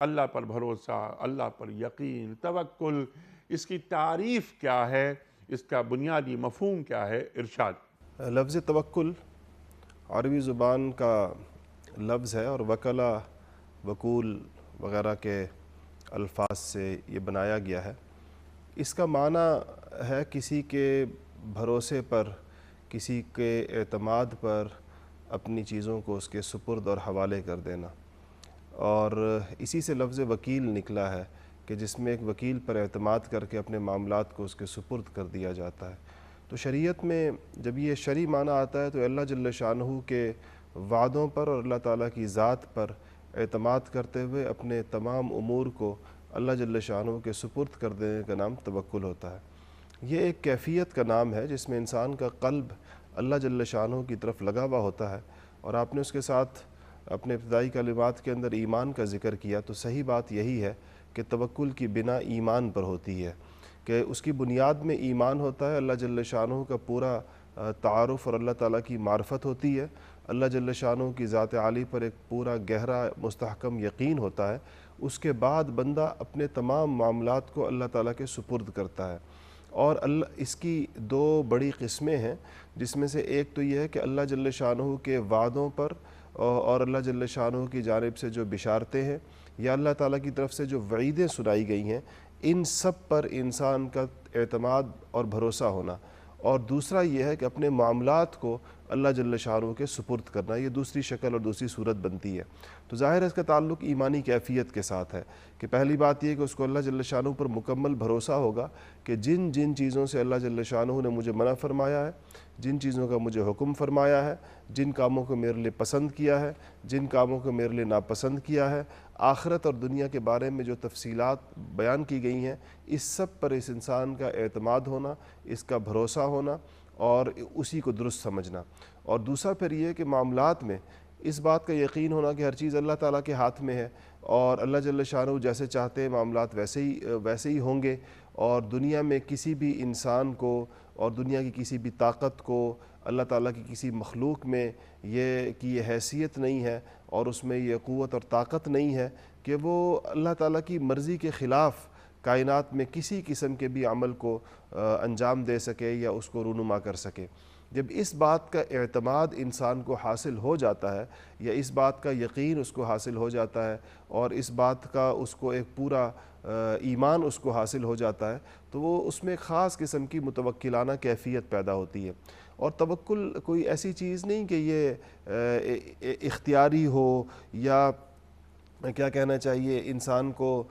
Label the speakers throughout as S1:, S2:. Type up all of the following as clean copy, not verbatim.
S1: اللہ پر بھروسہ، اللہ پر یقین، توکل، اس کی تعریف کیا ہے، اس کا بنیادی مفہوم کیا ہے؟ ارشاد۔
S2: لفظ توکل عربی زبان کا لفظ ہے اور وکلا، وکول وغیرہ کے الفاظ سے یہ بنایا گیا ہے۔ اس کا معنی ہے کسی کے بھروسے پر، کسی کے اعتماد پر اپنی چیزوں کو اس کے سپرد اور حوالے کر دینا، اور اسی سے لفظ وکیل نکلا ہے کہ جس میں ایک وکیل پر اعتماد کر کے اپنے معاملات کو اس کے سپرد کر دیا جاتا ہے۔ تو شریعت میں جب یہ شرعی معنی آتا ہے تو اللہ جل شانہ کے وعدوں پر اور اللہ تعالیٰ کی ذات پر اعتماد کرتے ہوئے اپنے تمام امور کو اللہ جل شانہ کے سپرد کر دینے کا نام توکل ہوتا ہے۔ یہ ایک کیفیت کا نام ہے جس میں انسان کا قلب اللہ جل شانہ کی طرف لگا ہوا ہوتا ہے، اور آپ نے اس کے ساتھ اپنے ابتدائی کلمات کے اندر ایمان کا ذکر کیا، تو صحیح بات یہی ہے کہ توکل کی بنا ایمان پر ہوتی ہے، کہ اس کی بنیاد میں ایمان ہوتا ہے، اللہ جل شانہ کا پورا تعارف اور اللہ تعالیٰ کی معرفت ہوتی ہے، اللہ جل شانہ کی ذات عالی پر ایک پورا گہرا مستحکم یقین ہوتا ہے۔ اس کے بعد بندہ اپنے تمام معاملات کو اللہ تعالیٰ کے سپرد کرتا ہے، اور اس کی دو بڑی قسمیں ہیں، جس میں سے ایک تو یہ ہے کہ اللہ جل شانہ کے وعدوں پر اور اللہ جل شانہ کی جانب سے جو بشارتیں ہیں یا اللہ تعالیٰ کی طرف سے جو وعیدیں سنائی گئی ہیں، ان سب پر انسان کا اعتماد اور بھروسہ ہونا، اور دوسرا یہ ہے کہ اپنے معاملات کو اللہ جل شانہ کے سپرد کرنا۔ یہ دوسری شکل اور دوسری صورت بنتی ہے۔ تو ظاہر ہے اس کا تعلق ایمانی کیفیت کے ساتھ ہے کہ پہلی بات یہ کہ اس کو اللہ جل شانہ پر مکمل بھروسہ ہوگا کہ جن جن چیزوں سے اللہ جل شانہ نے مجھے منع فرمایا ہے، جن چیزوں کا مجھے حکم فرمایا ہے، جن کاموں کو میرے لیے پسند کیا ہے، جن کاموں کو میرے لیے ناپسند کیا ہے، آخرت اور دنیا کے بارے میں جو تفصیلات بیان کی گئی ہیں، اس سب پر اس انسان کا اعتماد ہونا، اس کا بھروسہ ہونا اور اسی کو درست سمجھنا۔ اور دوسرا پھر یہ کہ معاملات میں اس بات کا یقین ہونا کہ ہر چیز اللہ تعالیٰ کے ہاتھ میں ہے، اور اللہ جل شانہ جیسے چاہتے ہیں معاملات ویسے ہی ہوں گے، اور دنیا میں کسی بھی انسان کو اور دنیا کی کسی بھی طاقت کو اللہ تعالیٰ کی کسی مخلوق میں یہ حیثیت نہیں ہے اور اس میں یہ قوت اور طاقت نہیں ہے کہ وہ اللہ تعالیٰ کی مرضی کے خلاف کائنات میں کسی قسم کے بھی عمل کو انجام دے سکے یا اس کو رونما کر سکے۔ جب اس بات کا اعتماد انسان کو حاصل ہو جاتا ہے یا اس بات کا یقین اس کو حاصل ہو جاتا ہے اور اس بات کا اس کو ایک پورا ایمان اس کو حاصل ہو جاتا ہے، تو وہ اس میں خاص قسم کی متوکلانہ کیفیت پیدا ہوتی ہے۔ اور توکل کوئی ایسی چیز نہیں کہ یہ اختیاری ہو یا کیا کہنا چاہیے انسان کو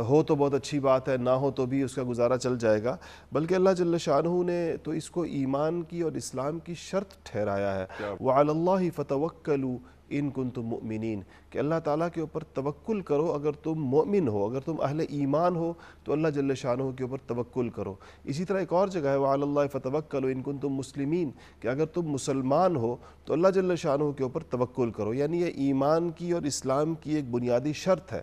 S2: ہو تو بہت اچھی بات ہے، نہ ہو تو بھی اس کا گزارا چل جائے گا، بلکہ اللہ جل شانہ نے تو اس کو ایمان کی اور اسلام کی شرط ٹھہرایا ہے۔ وَعَلَى اللَّهِ فَتَوَكَّلُوا إِن كُنتُم مُؤْمِنِينَ، کہ اللہ تعالیٰ کے اوپر توکل کرو اگر تم مؤمن ہو، اگر تم اہل ایمان ہو تو اللہ جل شانہ کے اوپر توکل کرو۔ اسی طرح ایک اور جگہ ہے وَعَلَى اللَّهِ فَتَوَكَّلُوا إِن كُنتُم مُسْلِمِينَ، کہ اگر تم مسلمان ہو تو اللہ جل شانہ کے اوپر توکل کرو، یعنی یہ ایمان کی اور اسلام کی ایک بنیادی شرط ہے۔